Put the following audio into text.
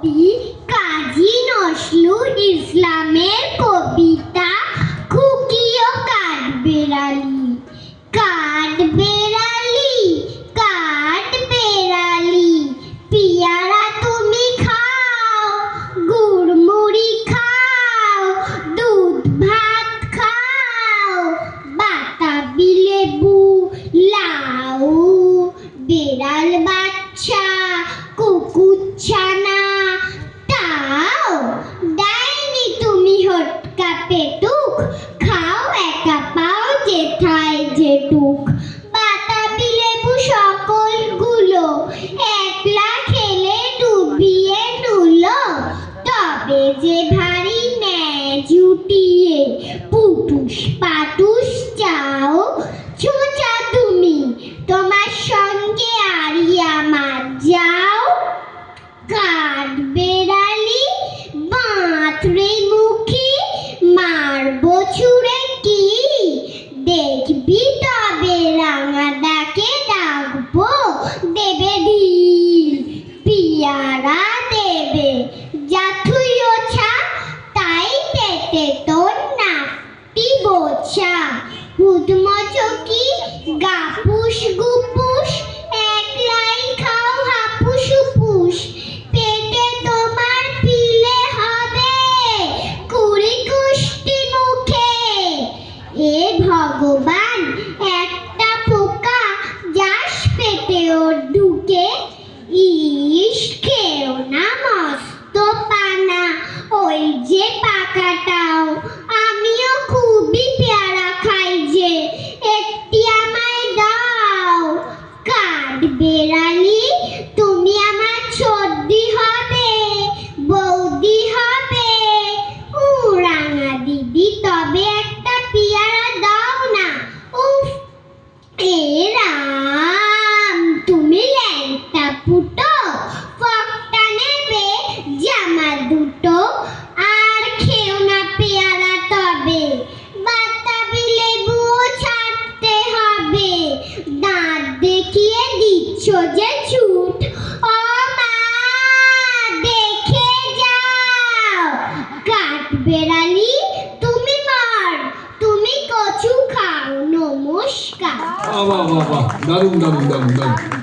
কবি কাজী নজরুল ইসলামের কবিতা খুকি ও কাঠবেড়ালি। কাঠবেড়ালি কাঠবেড়ালি পিয়ারা তুমি খাও, গুড় মুড়ি খাও, দুধ ভাত খাও, বাতাবি লেবু লাউ, বেড়াল বাচ্চা কুকুরছানা তাও দেয়নি তুমি হটকা পেটুক, খাও একা পাও যেথায় যেটুক। বাতাবি লেবু সকলগুলো একলা খেলে ডুবিয়ে নুলো, তবে যে ভারী ন্যায় জুটিয়ে পুটুস পাটুস চাও, ছোঁচা তুমি তোমার সঙ্গে আরি আমার যাও। কাঠবেড়ালি বাঁধরে মুখী মারবো ছুঁড়ে কি, দেখবি তবে রাঙা ডাকে ডাকবো দেবে ঢিল। পিয়ারা দেবে জাথুই ওছা, তাই পেটে তোর নাকটি বোঝা। হুদমচকি গাপুস গুপুস একলাই খাও হাপুস হুপুস, পেটে তোমার পিলে হবে কুড়ি কুষ্টি মুখে। এ ভগবান একটা পোকা যাস পেটে ওর ঢুকে, ইস খেও না মস্ত পানা ওই যে পাকাটাও। আমিও খুবই পেয়ারা খাই যে, একটি আমায় দাও। কাঠবেড়ালি তুমি আমার সর্দি হবে বৌদি হবে, ও রাঙা দিদি তবে একটা পেয়ারা দাও না। উফ এ রাম তুমি ল্যাংটা ফুটো, ফকটা নেবে জামা দুটো, আর খেও না পেয়ারা তবে বাতাবি লেবুও ছাড়তে হবে। দাঁত দেখিয়ে দিচ্ছ যে ছুট, ও মা দেখে যাও। কাঠবেড়ালি তুমি মার, তুমি কচু খাও, নমস্কার। বাহ বাহ বাহ বাহ, দারুণ দারুণ দারুণ দারুণ।